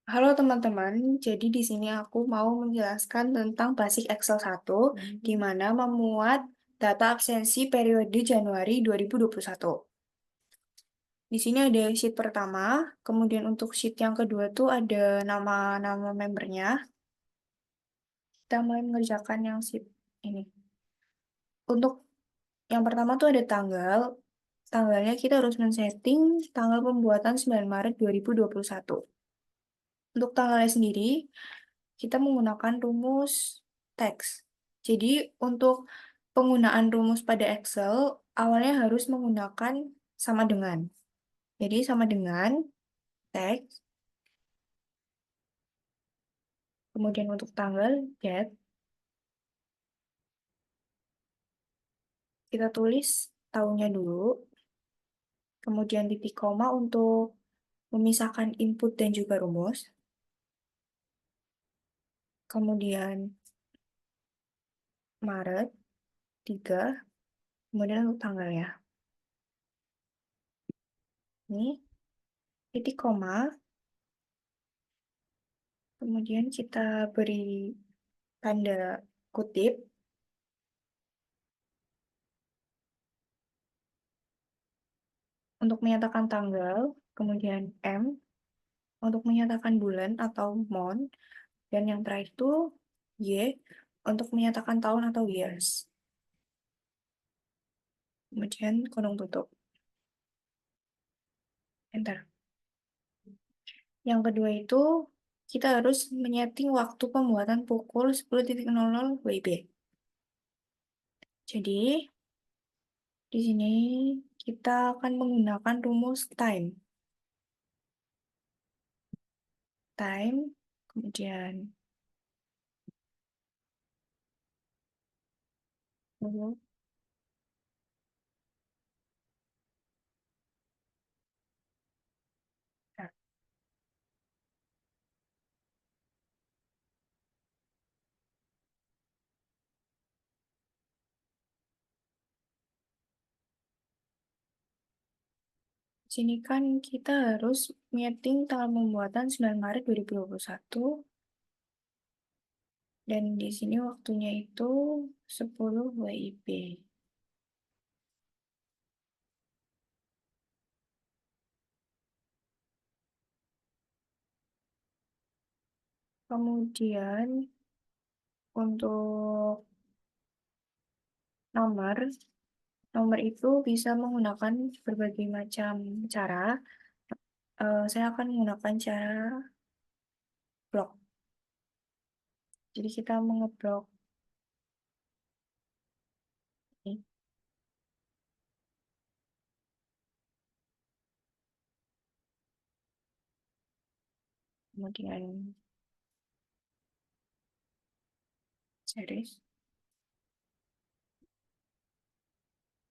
Halo teman-teman, jadi di sini aku mau menjelaskan tentang Basic Excel 1, di mana memuat data absensi periode Januari 2021. Di sini ada sheet pertama, kemudian untuk sheet yang kedua tuh ada nama-nama membernya. Kita mulai mengerjakan yang sheet ini. Untuk yang pertama tuh ada tanggal. Tanggalnya kita harus men-setting tanggal pembuatan 9 Maret 2021. Untuk tanggalnya sendiri, kita menggunakan rumus teks. Jadi, untuk penggunaan rumus pada Excel, awalnya harus menggunakan sama dengan. Jadi, sama dengan teks, kemudian untuk tanggal, date, kita tulis tahunnya dulu, kemudian titik koma untuk memisahkan input dan juga rumus, kemudian Maret, 3, kemudian untuk tanggalnya. Ini, titik koma, kemudian kita beri tanda kutip untuk menyatakan tanggal, kemudian M untuk menyatakan bulan atau month, dan yang terakhir itu Y untuk menyatakan tahun atau years. Kemudian kurung tutup. Enter. Yang kedua itu kita harus menyeting waktu pembuatan pukul 10.00 WIB. Jadi di sini kita akan menggunakan rumus time. Time, kemudian sini kan kita harus meeting tanggal pembuatan 9 Maret 2021 dan di sini waktunya itu 10 WIB. Kemudian untuk nomor, nomor itu bisa menggunakan berbagai macam cara. Saya akan menggunakan cara blok. Jadi kita mengeblok ini. Kemudian series.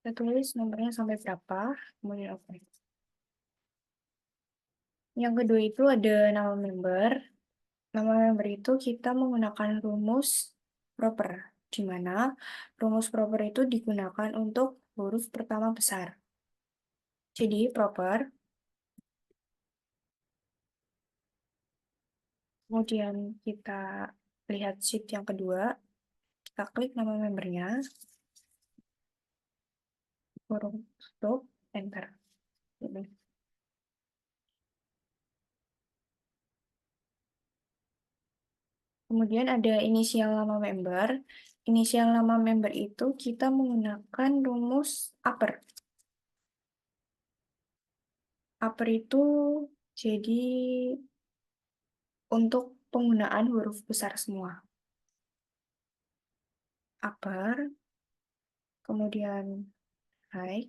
Kita tulis nomornya sampai berapa, kemudian oke. Yang kedua itu ada nama member. Nama member itu kita menggunakan rumus proper, di mana rumus proper itu digunakan untuk huruf pertama besar. Jadi proper, kemudian kita lihat sheet yang kedua, kita klik nama membernya, huruf stop, enter. Kemudian ada inisial nama member. Inisial nama member itu kita menggunakan rumus upper. Upper itu jadi untuk penggunaan huruf besar semua. Upper, kemudian high,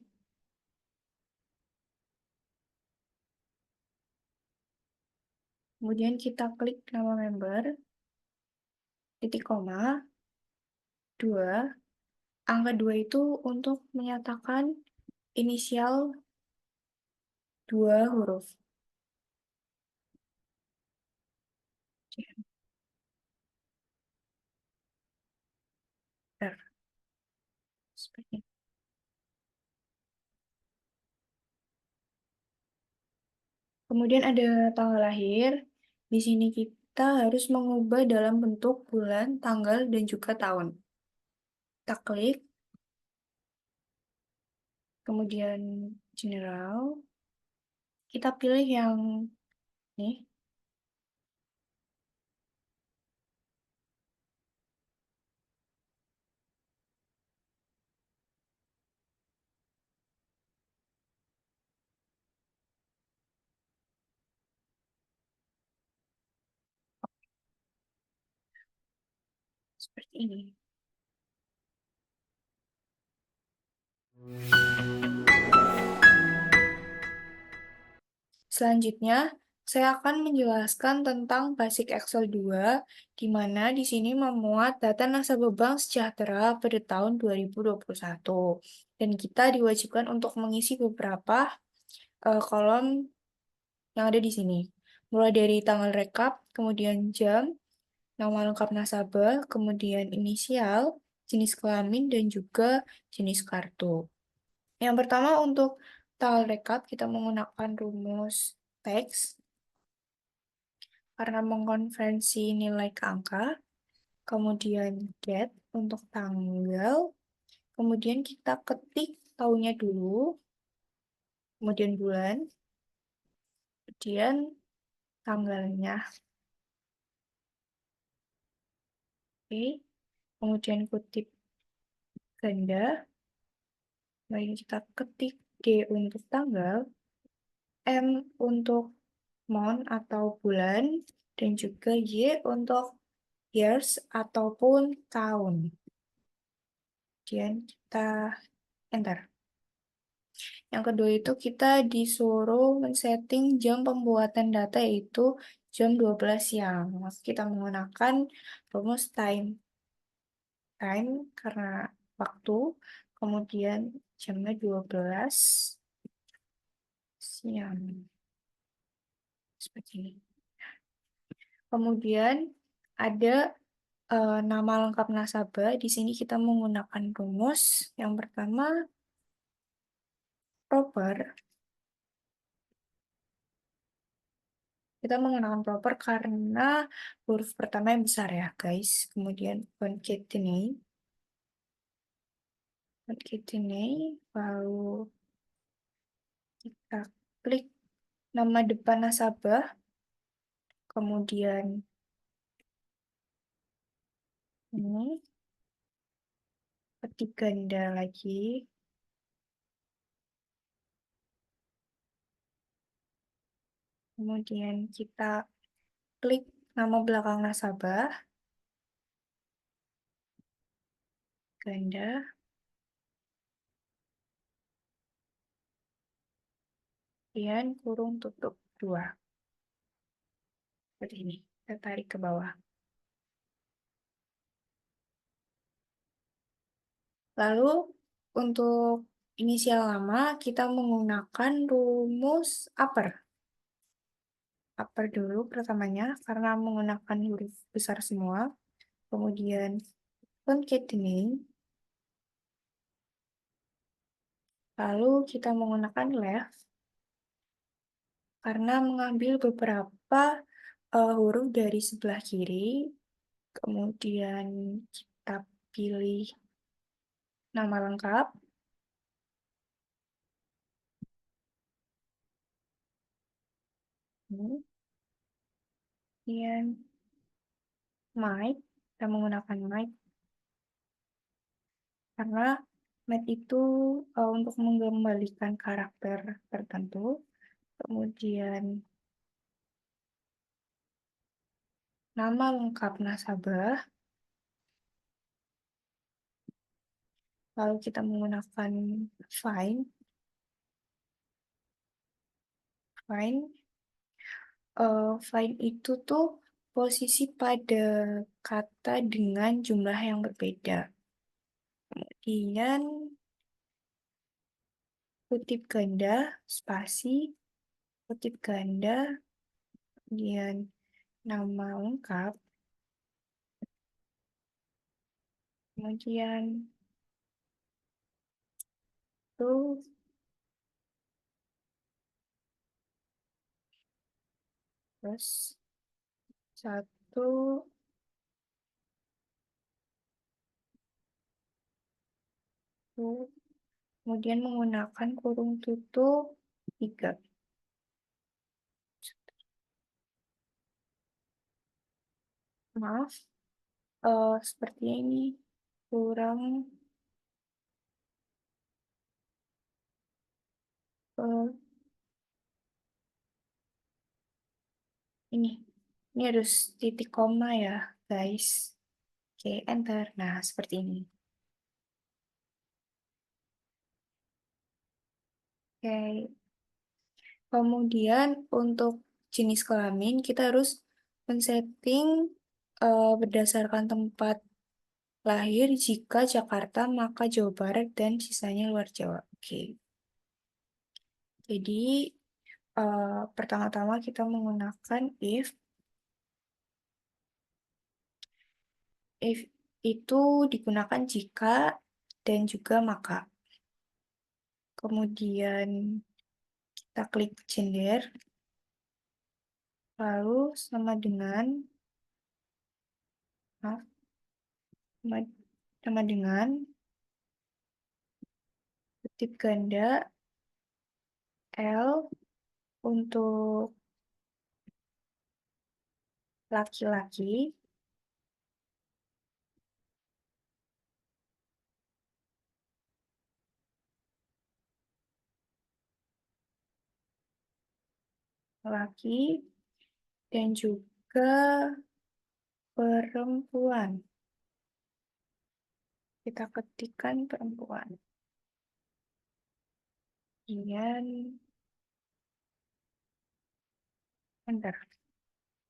kemudian kita klik nama member, titik koma, 2, angka 2 itu untuk menyatakan inisial 2 huruf. R. Seperti itu. Kemudian ada tanggal lahir. Di sini kita harus mengubah dalam bentuk bulan, tanggal, dan juga tahun. Kita klik, kemudian general, kita pilih yang ini. Seperti ini. Selanjutnya, saya akan menjelaskan tentang Basic Excel 2, di mana di sini memuat data nasabah Bank Sejahtera pada tahun 2021. Dan kita diwajibkan untuk mengisi beberapa kolom yang ada di sini. Mulai dari tanggal rekap, kemudian jam, nama lengkap nasabah, kemudian inisial, jenis kelamin, dan juga jenis kartu. Yang pertama untuk tanggal rekap, kita menggunakan rumus teks karena mengkonversi nilai ke angka, kemudian get untuk tanggal, kemudian kita ketik tahunnya dulu, kemudian bulan, kemudian tanggalnya. Oke, kemudian kutip ganda, kemudian kita ketik D untuk tanggal, M untuk month atau bulan, dan juga Y untuk years ataupun tahun. Kemudian kita enter. Yang kedua itu kita disuruh men-setting jam pembuatan data yaitu jam 12 siang. Maka kita menggunakan rumus time karena waktu, kemudian jamnya 12 siang. Seperti ini. Kemudian ada nama lengkap nasabah. Di sini kita menggunakan rumus. Yang pertama, proper. Kita menggunakan proper karena huruf pertama yang besar ya, guys. Kemudian concatenate, lalu kita klik nama depan nasabah, kemudian ini, ketik ganda lagi, kemudian kita klik nama belakang nasabah, ganda, kemudian kurung tutup 2. Seperti ini, kita tarik ke bawah. Lalu untuk inisial nama kita menggunakan rumus upper. Upper dulu pertamanya karena menggunakan huruf besar semua. Kemudian concatenate. Lalu kita menggunakan left karena mengambil beberapa huruf dari sebelah kiri. Kemudian kita pilih nama lengkap. Kemudian mic, kita menggunakan mic karena mat itu untuk mengembalikan karakter tertentu. Kemudian nama lengkap nasabah. Lalu kita menggunakan find. Find. Find itu tuh posisi pada kata dengan jumlah yang berbeda. Kemudian kutip ganda, spasi, kutip ganda, kemudian nama lengkap, kemudian itu terus satu, kemudian menggunakan kurung tutup 3. Maaf, seperti ini. Kurang eh, ini. Ini harus titik koma ya, guys. Oke, enter. Nah, seperti ini. Oke. Kemudian untuk jenis kelamin, kita harus men-setting berdasarkan tempat lahir. Jika Jakarta, maka Jawa Barat, dan sisanya luar Jawa. Oke. Jadi, pertama-tama kita menggunakan if itu digunakan jika dan juga maka. Kemudian kita klik gender, lalu sama dengan, maaf, sama, sama dengan kutip ganda L untuk laki-laki, laki, dan juga perempuan. Kita ketikkan perempuan. Kemudian enter.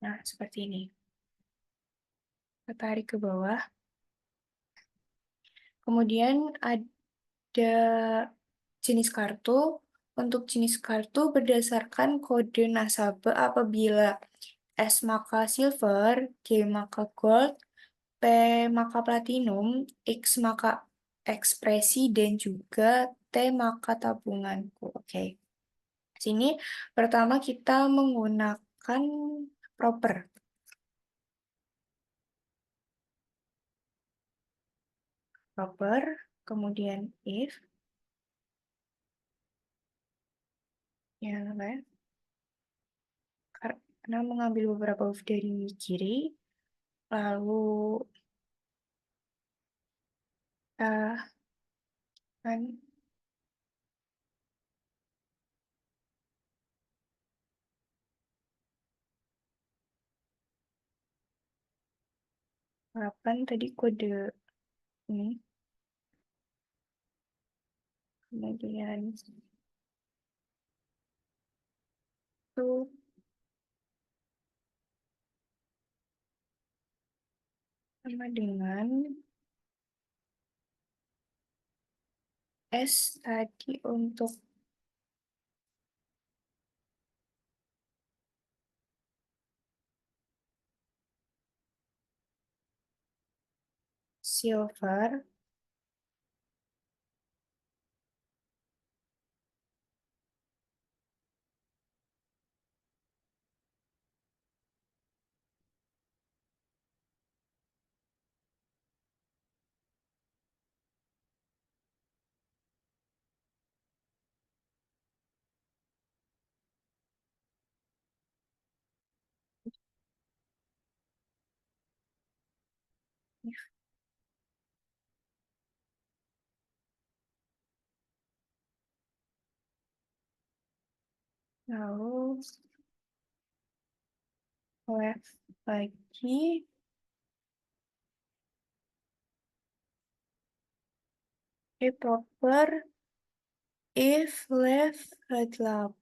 Nah, seperti ini. Kita tarik ke bawah. Kemudian ada jenis kartu. Untuk jenis kartu berdasarkan kode nasabah apabila S maka silver, G maka gold, P maka platinum, X maka ekspresi, dan juga T maka tabunganku. Oke. Sini pertama kita menggunakan proper. Proper, kemudian if, ya apa ya? Karena mengambil beberapa huruf dari kiri, lalu kan harapan tadi kode ini, kemudian itu sama dengan S tadi untuk silver, lalu left lagi, proper, if left 8,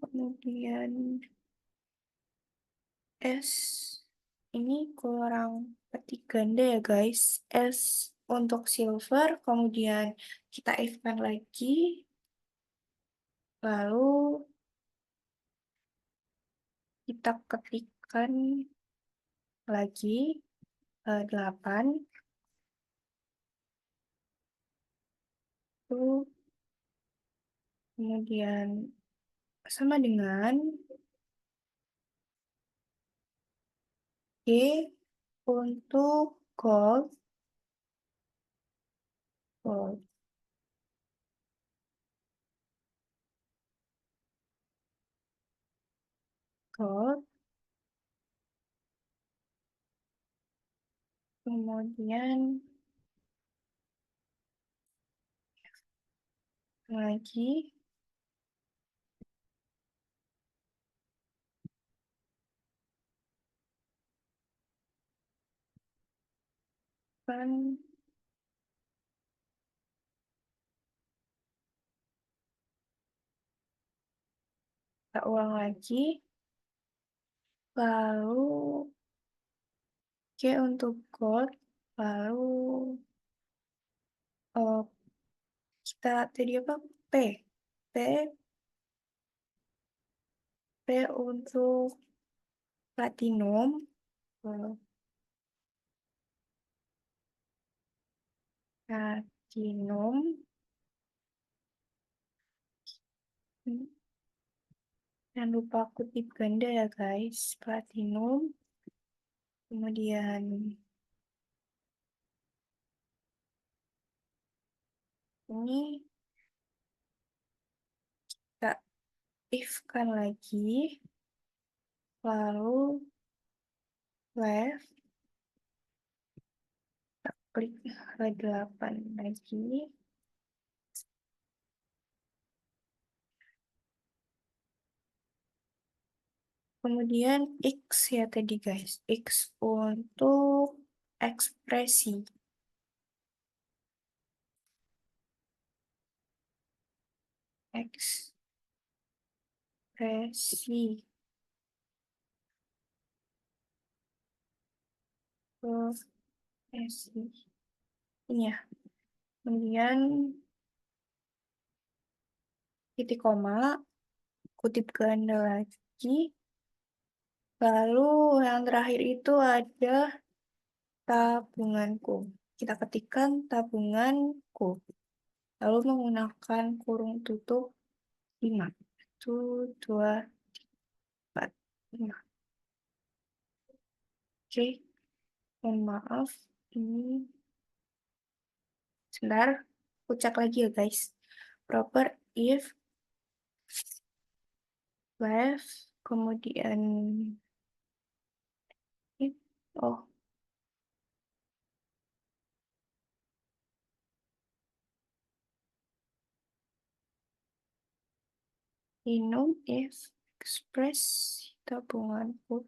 kemudian S, ini kurang petik ganda ya guys, S untuk silver, kemudian kita if-kan lagi, lalu kita ketikkan lagi 8, itu kemudian sama dengan untuk gold, gold, kemudian lagi kan kita ulang lagi, lalu untuk gold, lalu oh, kita tadi apa? P, P, P untuk platinum, eh, platinum, jangan lupa kutip ganda ya guys, platinum, kemudian ini kita if kan lagi, lalu left, klik ke 8 lagi, kemudian X ya tadi guys, X untuk ekspresi, ekspresi, ekspresi, ini ya, kemudian titik koma, kutip ganda lagi, lalu yang terakhir itu ada tabunganku. Kita ketikkan tabunganku, lalu menggunakan kurung tutup 5. 1, 2, 4, 5. Oke, mohon maaf, ini sebentar, aku cek lagi ya guys. Proper if left, kemudian if, oh, minum if express tabunganku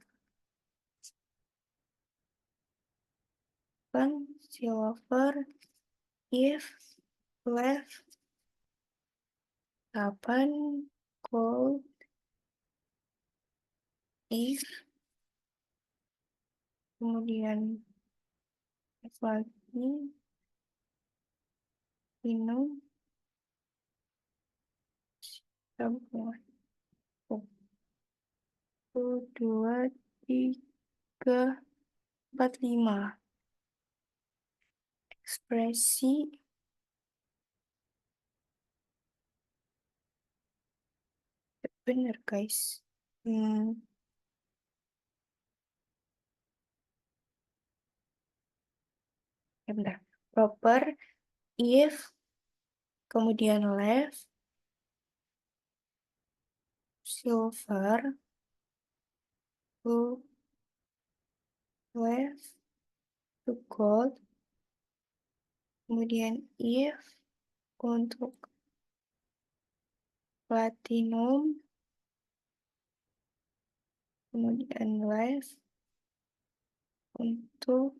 kan silver if left 8 gold if kemudian if lagi minum tabungan 1, 2, 3, 4, 5 ekspresi bener guys. Ya bentar, proper if kemudian left silver to left to gold, kemudian if untuk platinum, kemudian left untuk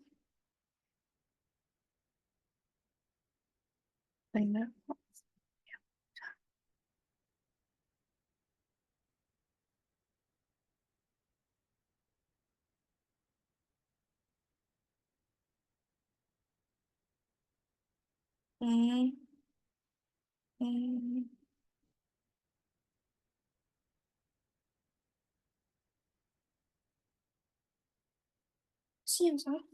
mana? Hmm, hmm, sih yang salah.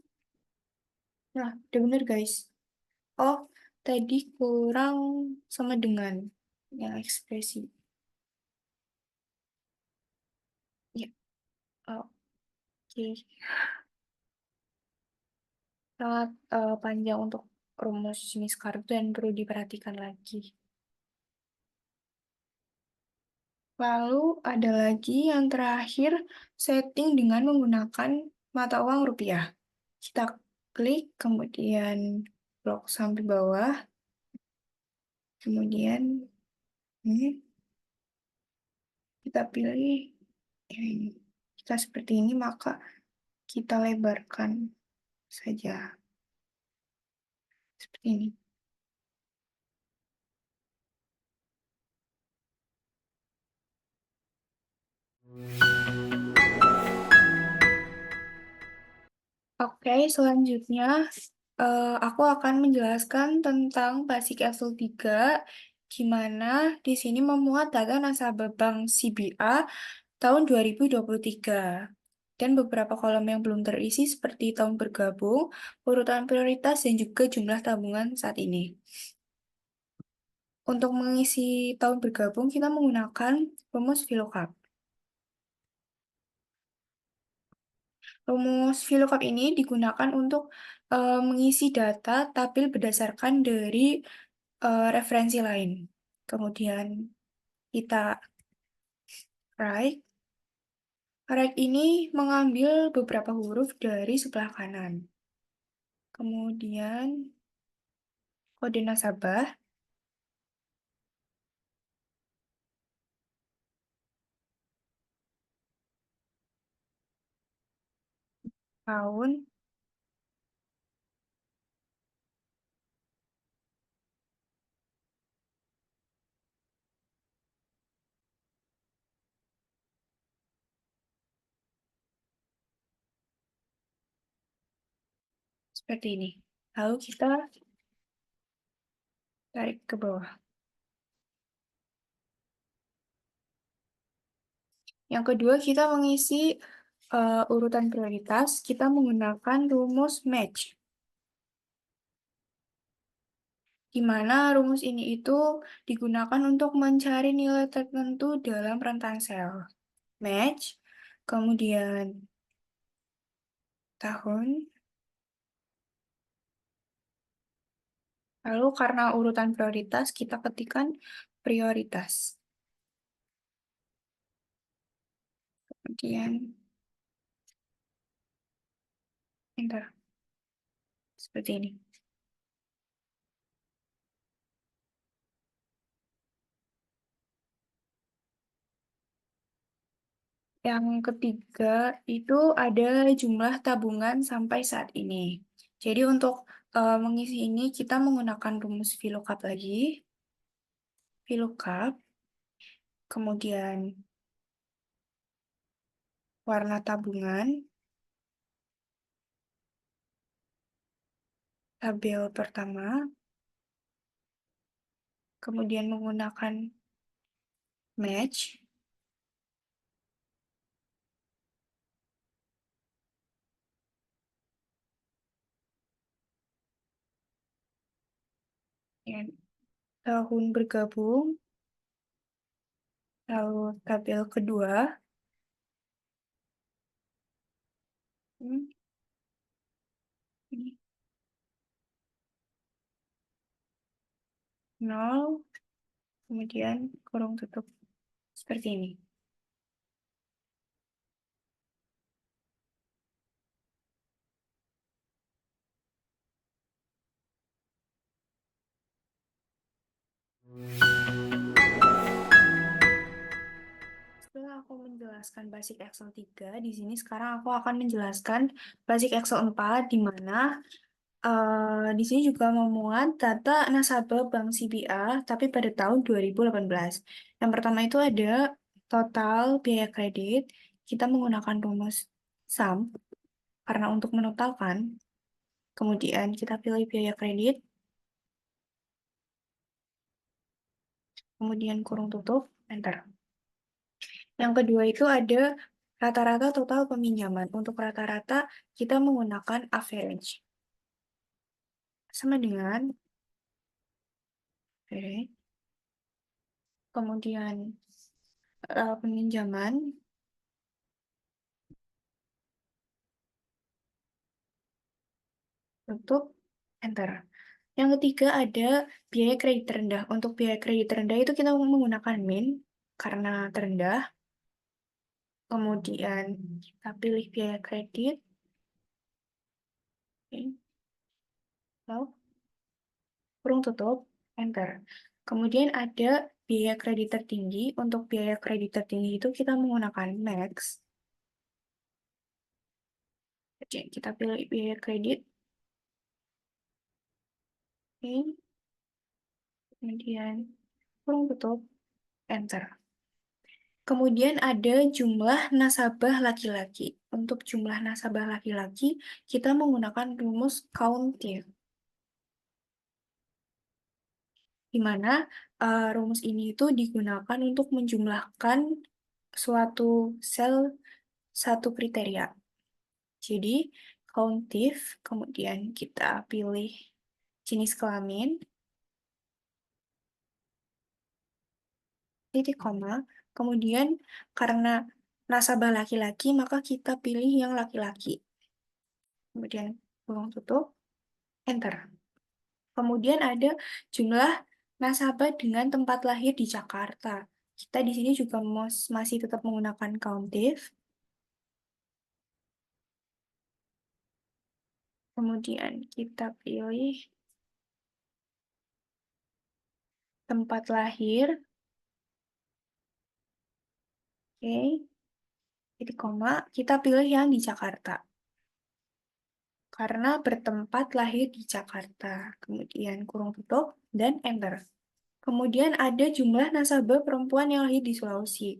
Nah, udah bener guys. Oh, tadi kurang sama dengan yang ekspresi. Ya, oke. sangat panjang untuk rumus jenis kartu dan perlu diperhatikan lagi. Lalu ada lagi yang terakhir, setting dengan menggunakan mata uang rupiah. Kita klik, kemudian blok sampai bawah, kemudian ini kita pilih ini. Jika seperti ini, maka kita lebarkan saja seperti ini. Oke, selanjutnya aku akan menjelaskan tentang Basic Excel 3, di mana di sini memuat data nasabah Bank CBA tahun 2023. Dan beberapa kolom yang belum terisi seperti tahun bergabung, urutan prioritas, dan juga jumlah tabungan saat ini. Untuk mengisi tahun bergabung, kita menggunakan rumus VLOOKUP. Rumus VLOOKUP ini digunakan untuk mengisi data tabel berdasarkan dari referensi lain. Kemudian kita write. Write ini mengambil beberapa huruf dari sebelah kanan. Kemudian kode nasabah, tahun, seperti ini. Lalu kita tarik ke bawah. Yang kedua, kita mengisi urutan prioritas. Kita menggunakan rumus match, di mana rumus ini itu digunakan untuk mencari nilai tertentu dalam rentan sel. Match, kemudian tahun, lalu karena urutan prioritas, kita ketikkan prioritas. Kemudian enter, seperti ini. Yang ketiga itu ada jumlah tabungan sampai saat ini. Jadi untuk mengisi ini kita menggunakan rumus VLOOKUP lagi. VLOOKUP, kemudian warna tabungan, tabel pertama, kemudian menggunakan match, ya, tahun bergabung, lalu tabel kedua, hmm, ini 0, kemudian kurung tutup seperti ini. Setelah aku menjelaskan Basic Excel 3, di sini sekarang aku akan menjelaskan Basic Excel 4, di mana di sini juga memuat data nasabah Bank CBA, tapi pada tahun 2018. Yang pertama itu ada total biaya kredit. Kita menggunakan rumus SUM, karena untuk menotalkan. Kemudian kita pilih biaya kredit, kemudian kurung tutup, enter. Yang kedua itu ada rata-rata total peminjaman. Untuk rata-rata kita menggunakan average. Sama dengan average. Kemudian peminjaman, tutup, enter. Yang ketiga ada biaya kredit rendah. Untuk biaya kredit rendah itu kita menggunakan min karena terendah. Kemudian kita pilih biaya kredit. Oke. Lalu kurung tutup, enter. Kemudian ada biaya kredit tertinggi. Untuk biaya kredit tertinggi itu kita menggunakan max. Oke, kita pilih biaya kredit. Oke. Kemudian kurung tutup, enter. Kemudian ada jumlah nasabah laki-laki. Untuk jumlah nasabah laki-laki, kita menggunakan rumus countif, di mana rumus ini itu digunakan untuk menjumlahkan suatu sel satu kriteria. Jadi, countif, kemudian kita pilih jenis kelamin, titik koma, kemudian karena nasabah laki-laki, maka kita pilih yang laki-laki. Kemudian kurung tutup, enter. Kemudian ada jumlah nasabah dengan tempat lahir di Jakarta. Kita di sini juga masih tetap menggunakan countif. Kemudian kita pilih tempat lahir. Oke, titik koma. Kita pilih yang di Jakarta. Karena bertempat lahir di Jakarta. Kemudian kurung tutup dan enter. Kemudian ada jumlah nasabah perempuan yang lahir di Sulawesi.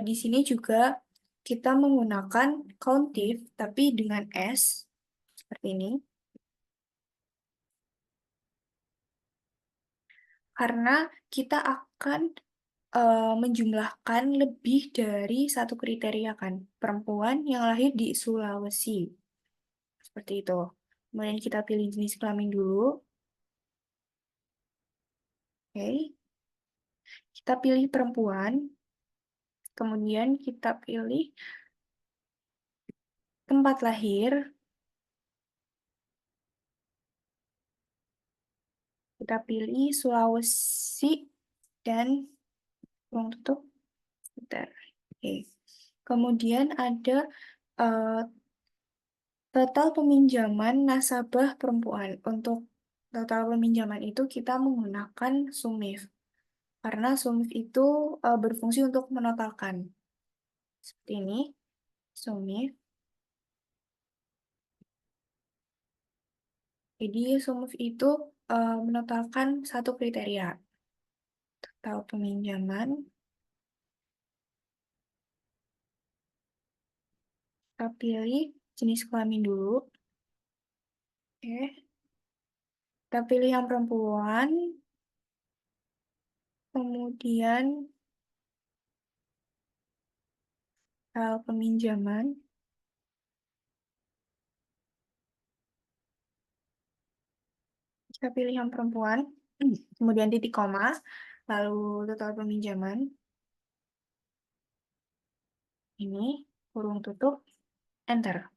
Di sini juga kita menggunakan countif, tapi dengan S, seperti ini. Karena kita akan menjumlahkan lebih dari satu kriteria kan, perempuan yang lahir di Sulawesi. Seperti itu. Kemudian kita pilih jenis kelamin dulu. Oke. Kita pilih perempuan. Kemudian kita pilih tempat lahir. Kita pilih Sulawesi dan ruang tutup. Bentar. Oke. Kemudian ada eh, total peminjaman nasabah perempuan. Untuk total peminjaman itu kita menggunakan SUMIF. Karena SUMIF itu berfungsi untuk menotalkan. Seperti ini, SUMIF. Jadi SUMIF itu menotalkan satu kriteria. Total peminjaman. Kita pilih jenis kelamin dulu. Oke. Kita pilih yang perempuan. Kemudian total peminjaman. Kita pilih yang perempuan. Kemudian titik koma. Lalu total peminjaman. Ini kurung tutup. Enter.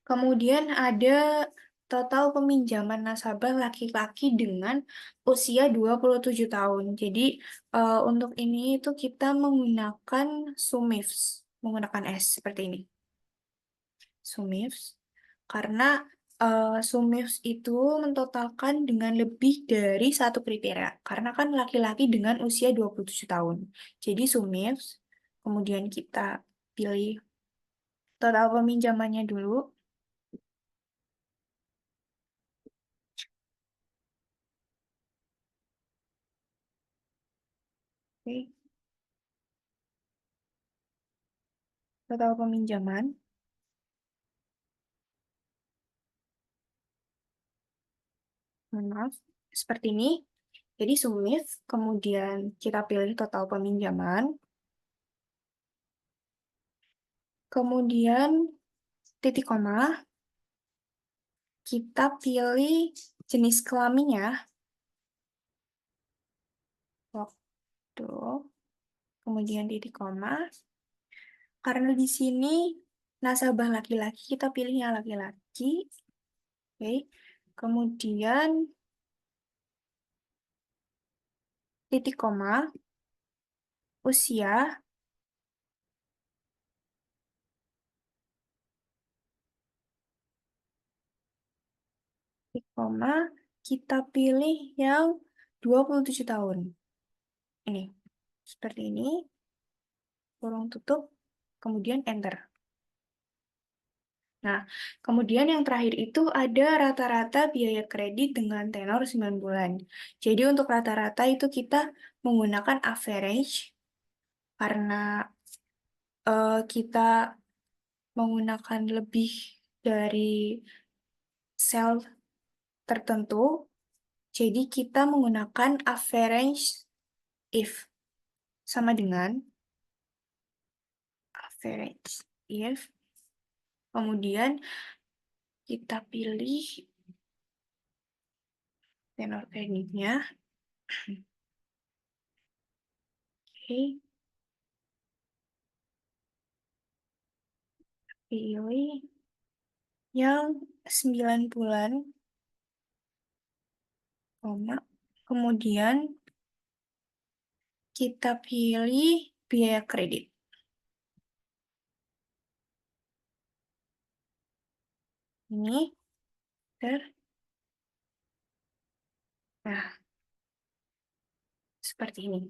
Kemudian ada total peminjaman nasabah laki-laki dengan usia 27 tahun. Jadi untuk ini itu kita menggunakan SUMIFS, menggunakan S seperti ini. SUMIFS karena SUMIFS itu mentotalkan dengan lebih dari satu kriteria. Karena kan laki-laki dengan usia 27 tahun. Jadi SUMIFS, kemudian kita pilih total peminjamannya dulu. Oke. Total peminjaman. Maaf, seperti ini. Jadi sumif, kemudian kita pilih total peminjaman, kemudian titik koma, kita pilih jenis kelaminnya, waktu, kemudian titik koma. Karena di sini nasabah laki-laki, kita pilih yang laki-laki. Oke. Kemudian titik koma, usia, titik koma, kita pilih yang 27 tahun. Ini, seperti ini, kurung tutup, kemudian enter. Nah, kemudian yang terakhir itu ada rata-rata biaya kredit dengan tenor 9 bulan. Jadi untuk rata-rata itu kita menggunakan average karena kita menggunakan lebih dari sel tertentu. Jadi kita menggunakan average if sama dengan average if. Kemudian kita pilih tenor kreditnya. Oke, pilih yang 9 bulan, koma. Kemudian kita pilih biaya kredit. Ini, ter. Nah, seperti ini.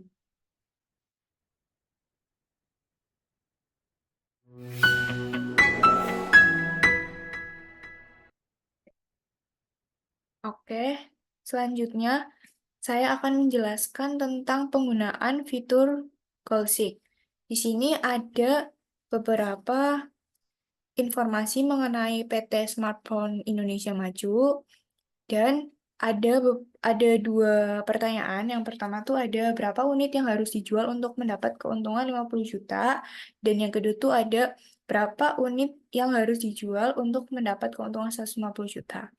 Oke, selanjutnya saya akan menjelaskan tentang penggunaan fitur Goalseek. Di sini ada beberapa informasi mengenai PT Smartphone Indonesia Maju dan ada dua pertanyaan. Yang pertama tuh ada berapa unit yang harus dijual untuk mendapat keuntungan 50 juta dan yang kedua tuh ada berapa unit yang harus dijual untuk mendapat keuntungan 150 juta.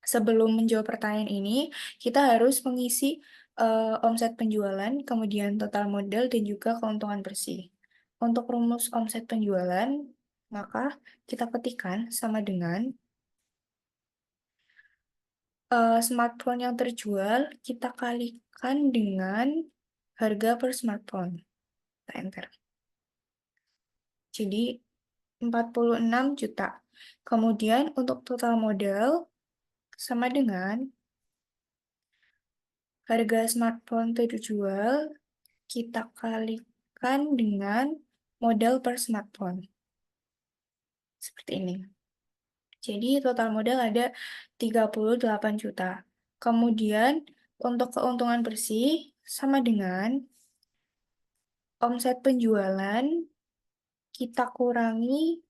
Sebelum menjawab pertanyaan ini, kita harus mengisi omset penjualan, kemudian total modal, dan juga keuntungan bersih. Untuk rumus omset penjualan, maka kita ketikkan sama dengan smartphone yang terjual, kita kalikan dengan harga per smartphone. Kita enter. Jadi 46 juta. Kemudian untuk total modal, sama dengan harga smartphone terjual kita kalikan dengan modal per smartphone. Seperti ini. Jadi total modal ada 38 juta. Kemudian untuk keuntungan bersih sama dengan omset penjualan kita kurangi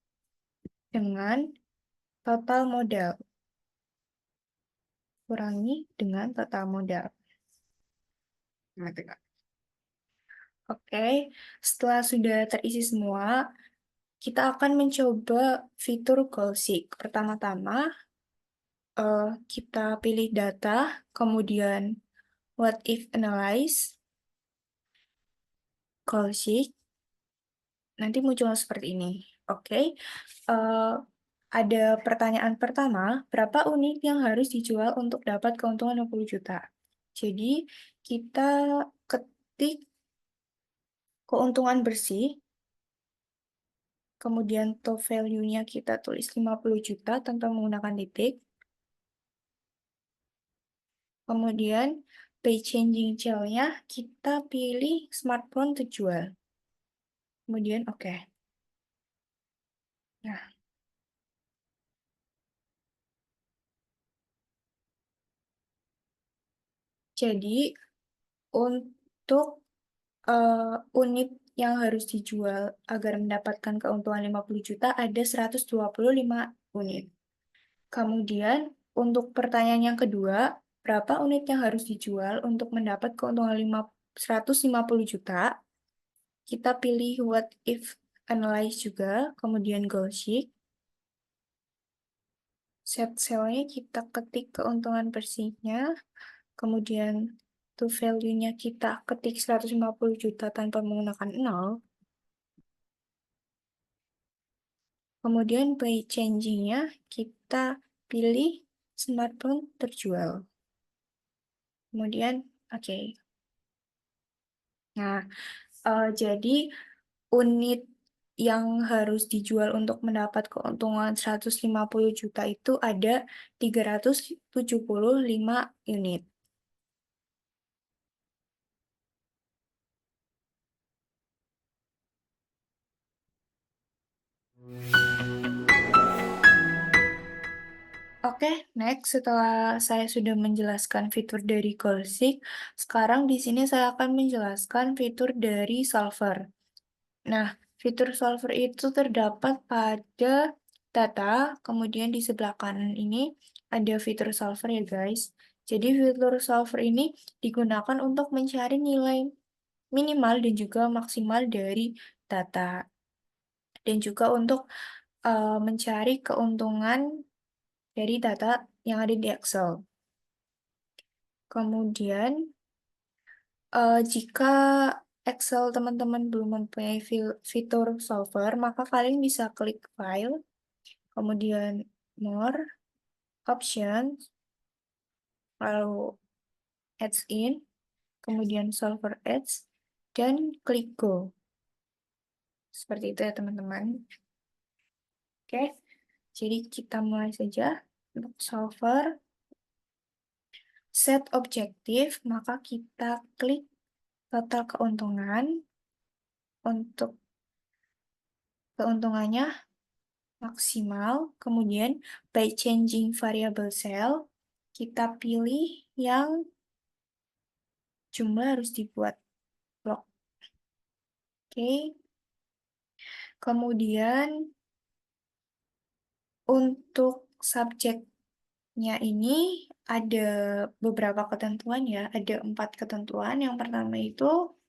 dengan total modal. Kurangi dengan total modal. Oke, setelah sudah terisi semua, kita akan mencoba fitur Goalseek. Pertama-tama, kita pilih data, kemudian what if analyze, Goalseek, nanti muncul seperti ini. Oke, eh, ada pertanyaan pertama, berapa unit yang harus dijual untuk dapat keuntungan 60 juta? Jadi, kita ketik keuntungan bersih, kemudian to value-nya kita tulis 50 juta tanpa menggunakan titik. Kemudian pay changing cell-nya kita pilih smartphone terjual. Kemudian oke. Nah, jadi untuk unit yang harus dijual agar mendapatkan keuntungan 50 juta ada 125 unit. Kemudian untuk pertanyaan yang kedua, berapa unit yang harus dijual untuk mendapat keuntungan 150 juta? Kita pilih what if analyze juga, kemudian goal sheet. Set cell-nya kita ketik keuntungan bersihnya, kemudian to value-nya kita ketik 150 juta tanpa menggunakan 0, kemudian by changing-nya kita pilih smartphone terjual. Kemudian, oke. Nah, jadi unit yang harus dijual untuk mendapat keuntungan 150 juta itu ada 375 unit. Oke, next setelah saya sudah menjelaskan fitur dari Goalseek, sekarang di sini saya akan menjelaskan fitur dari Solver. Nah, fitur Solver itu terdapat pada data, kemudian di sebelah kanan ini ada fitur Solver ya guys. Jadi fitur Solver ini digunakan untuk mencari nilai minimal dan juga maksimal dari data. Dan juga untuk mencari keuntungan dari data yang ada di Excel. Kemudian, jika Excel teman-teman belum mempunyai fitur solver, maka kalian bisa klik File, kemudian More, Options, lalu Adds In, kemudian Solver Ads, dan klik Go. Seperti itu ya teman-teman. Oke, jadi kita mulai saja untuk solver. Set objektif, maka kita klik total keuntungan. Untuk keuntungannya maksimal, kemudian by changing variable cell, kita pilih yang jumlah harus dibuat block. Oke. Kemudian untuk subjeknya ini ada beberapa ketentuan ya, ada 4 ketentuan. Yang pertama itu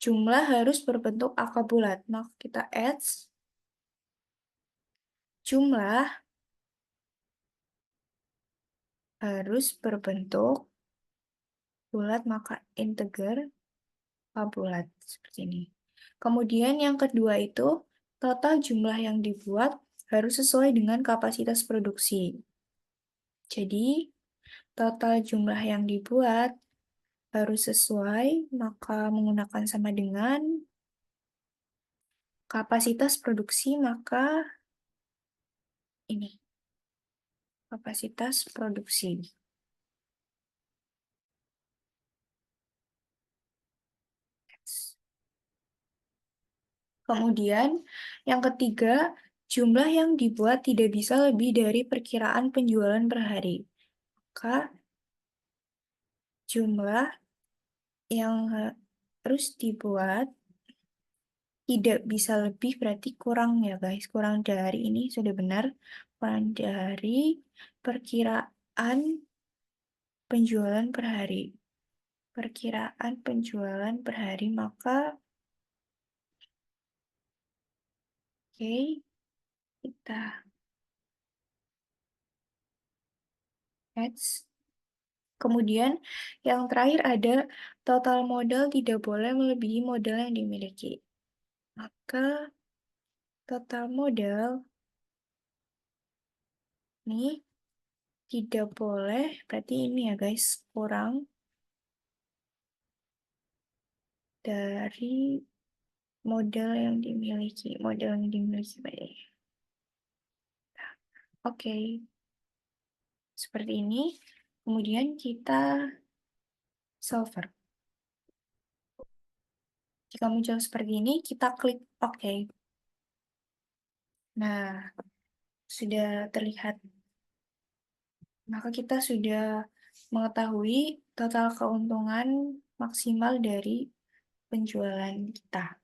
jumlah harus berbentuk angka bulat. Maka kita adds jumlah harus berbentuk bulat, maka integer bulat seperti ini. Kemudian yang kedua itu total jumlah yang dibuat harus sesuai dengan kapasitas produksi. Jadi total jumlah yang dibuat harus sesuai, maka menggunakan sama dengan kapasitas produksi, maka ini kapasitas produksi. Kemudian yang ketiga, jumlah yang dibuat tidak bisa lebih dari perkiraan penjualan per hari. Maka jumlah yang harus dibuat tidak bisa lebih, berarti kurang ya guys. Kurang dari ini sudah benar. Kurang dari perkiraan penjualan per hari. Perkiraan penjualan per hari, maka oke, kita adds. Kemudian yang terakhir ada total modal tidak boleh melebihi modal yang dimiliki. Maka total modal ini tidak boleh, berarti ini ya guys, kurang dari modal yang dimiliki. Modal yang dimiliki baik. Oke, seperti ini. Kemudian kita solver. Jika muncul seperti ini, kita klik OK. Nah, sudah terlihat. Maka kita sudah mengetahui total keuntungan maksimal dari penjualan kita.